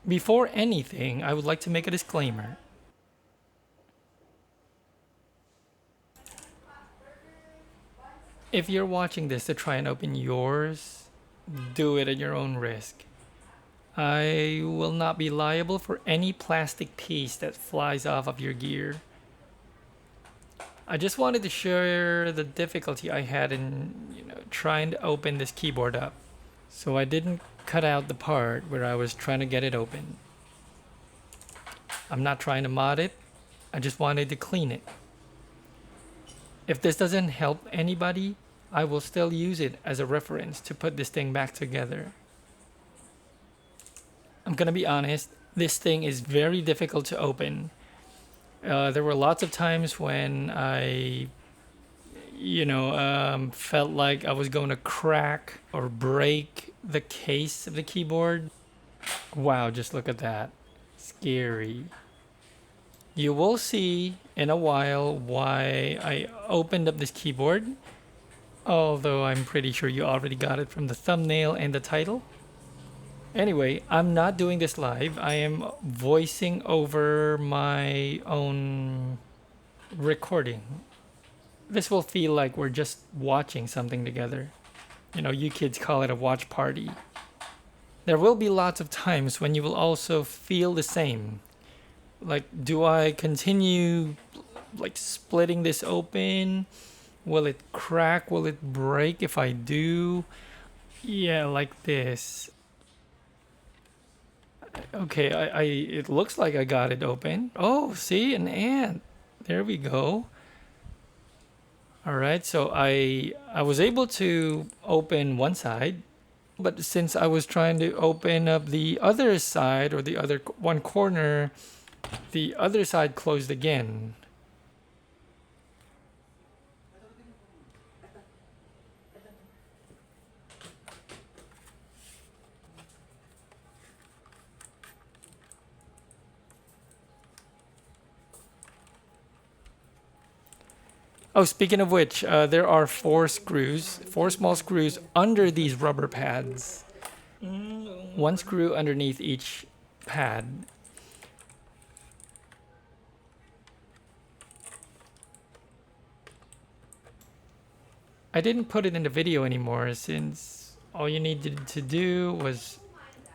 Before anything, I would like to make a disclaimer. If you're watching this to try and open yours, do it at your own risk. I will not be liable for any plastic piece that flies off of your gear. I just wanted to share the difficulty I had in, trying to open this keyboard up. So I didn't cut out the part where I was trying to get it open. I'm not trying to mod it. I just wanted to clean it. If this doesn't help anybody, I will still use it as a reference to put this thing back together. I'm gonna be honest, this thing is very difficult to open. There were lots of times when I, felt like I was going to crack or break the case of the keyboard. Wow, just look at that. Scary. You will see in a while why I opened up this keyboard, although I'm pretty sure you already got it from the thumbnail and the title. Anyway, I'm not doing this live. I am voicing over my own recording. This will feel like we're just watching something together. You kids call it a watch party. There will be lots of times when you will also feel the same. Like, do I continue splitting this open? Will it crack? Will it break if I do? Yeah, like this. Okay, it looks like I got it open. Oh, see, an ant. There we go. All right, so I was able to open one side, but since I was trying to open up the other side or the other one corner, the other side closed again. Oh, speaking of which, there are four small screws under these rubber pads. One screw underneath each pad. I didn't put it in the video anymore since all you needed to do was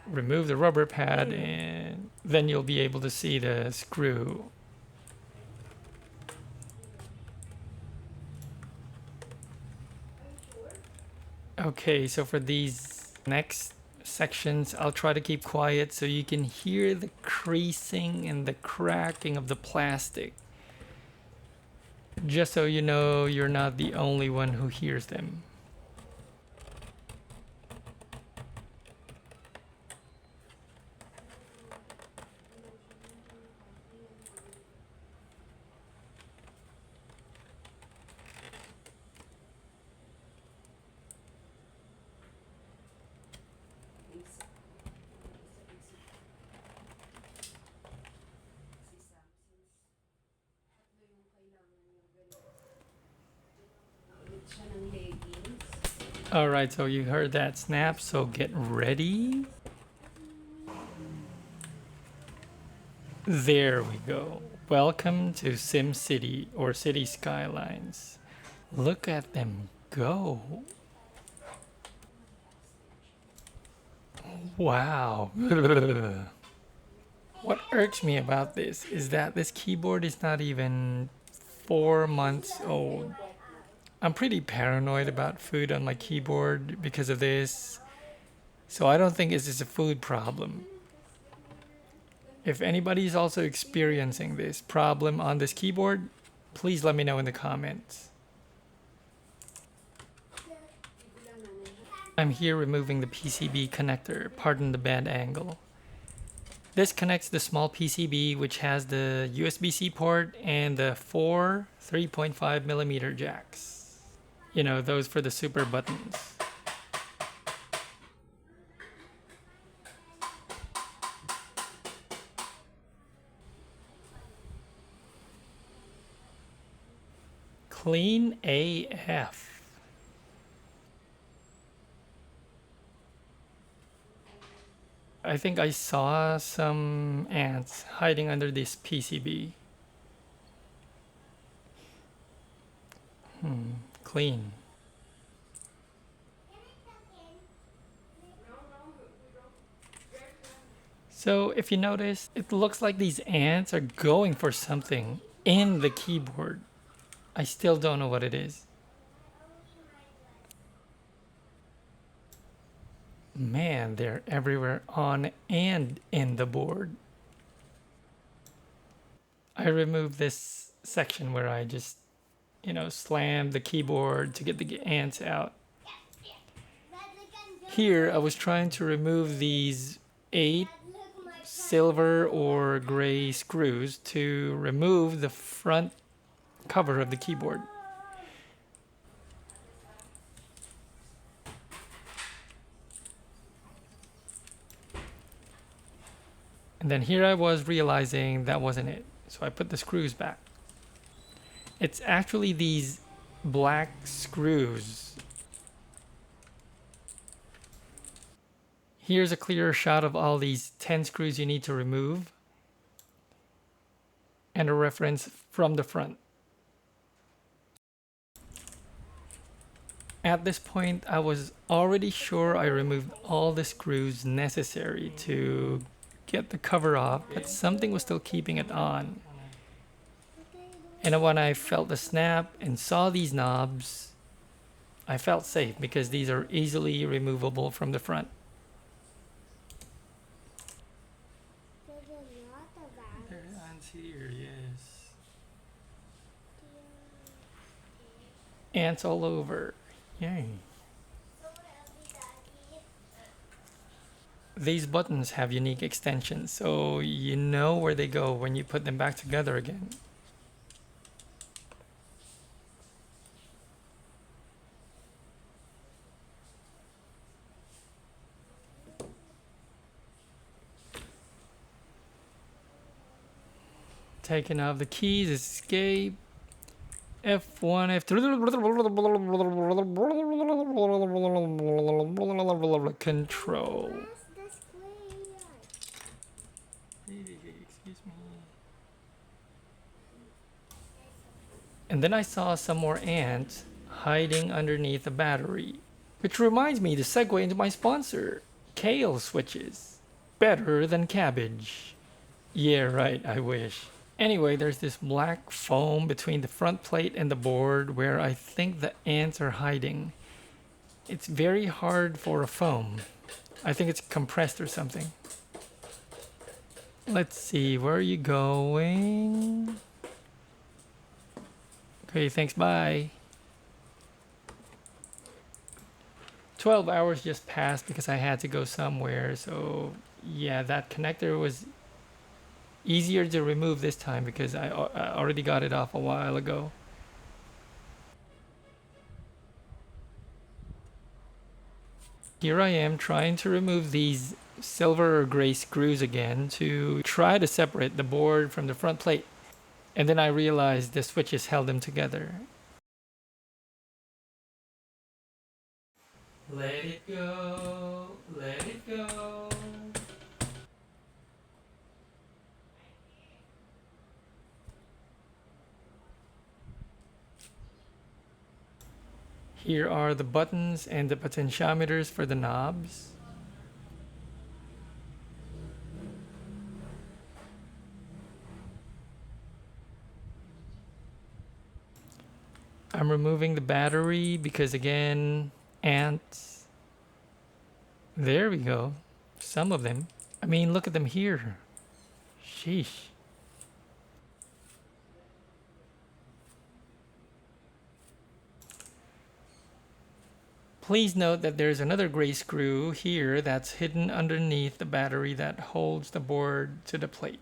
remove the rubber pad and then you'll be able to see the screw. Okay, so for these next sections, I'll try to keep quiet so you can hear the creasing and the cracking of the plastic. Just so you know, you're not the only one who hears them. Alright, so you heard that snap, so get ready. There we go. Welcome to Sim City or City Skylines. Look at them go. Wow. What irks me about this is that this keyboard is not even 4 months old. I'm pretty paranoid about food on my keyboard because of this, so I don't think this is a food problem. If anybody is also experiencing this problem on this keyboard, please let me know in the comments. I'm here removing the PCB connector, pardon the bad angle. This connects the small PCB which has the USB-C port and the 4 3.5mm jacks. Those for the super buttons. Clean AF. I think I saw some ants hiding under this PCB. Clean. So if you notice, it looks like these ants are going for something in the keyboard. I still don't know what it is. Man, they're everywhere on and in the board. I removed this section where I just, slammed the keyboard to get the ants out. Here, I was trying to remove these 8 silver or gray screws to remove the front cover of the keyboard. And then here I was realizing that wasn't it. So I put the screws back. It's actually these black screws. Here's a clearer shot of all these 10 screws you need to remove and a reference from the front. At this point, I was already sure I removed all the screws necessary to get the cover off, but something was still keeping it on. And when I felt the snap and saw these knobs, I felt safe because these are easily removable from the front. There are ants here, yes. Ants all over. Yay. These buttons have unique extensions, so you know where they go when you put them back together again. Taking off the keys, escape, F1, F3, control. Excuse me. And then I saw some more ants hiding underneath the battery. Which reminds me to segue into my sponsor, kale switches. Better than cabbage. Yeah, right, I wish. Anyway, there's this black foam between the front plate and the board where I think the ants are hiding. It's very hard for a foam. I think it's compressed or something. Let's see, where are you going? Okay, thanks, bye. 12 hours just passed because I had to go somewhere, so yeah, that connector was easier to remove this time because I already got it off a while ago. Here I am trying to remove these silver or gray screws again to try to separate the board from the front plate. And then I realized the switches held them together. Let it go, let it go. Here are the buttons and the potentiometers for the knobs. I'm removing the battery because again, ants. There we go. Some of them. I mean, look at them here. Sheesh. Please note that there's another gray screw here that's hidden underneath the battery that holds the board to the plate.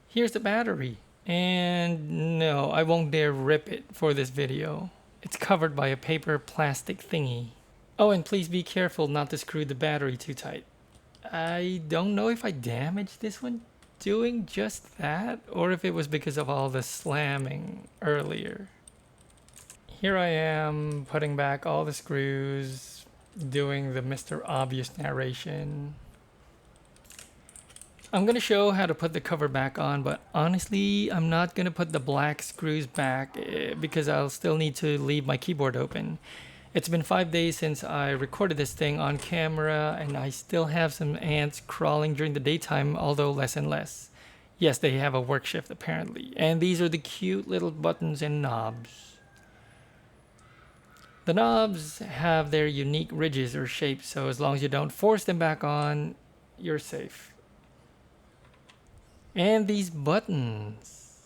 Here's the battery. And no, I won't dare rip it for this video. It's covered by a paper plastic thingy. Oh, and please be careful not to screw the battery too tight. I don't know if I damaged this one doing just that, or if it was because of all the slamming earlier. here I am putting back all the screws, doing the Mr. Obvious narration. I'm gonna show how to put the cover back on, but honestly, I'm not gonna put the black screws back because I'll still need to leave my keyboard open. It's been 5 days since I recorded this thing on camera, and I still have some ants crawling during the daytime, although less and less. Yes, they have a work shift apparently. And these are the cute little buttons and knobs. The knobs have their unique ridges or shapes, so as long as you don't force them back on, you're safe. And these buttons,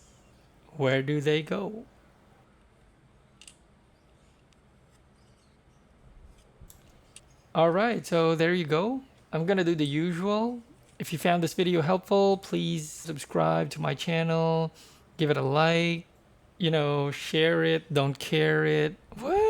where do they go? Alright, so there you go. I'm gonna do the usual. If you found this video helpful, please subscribe to my channel, give it a like, you know, share it, don't care it. What?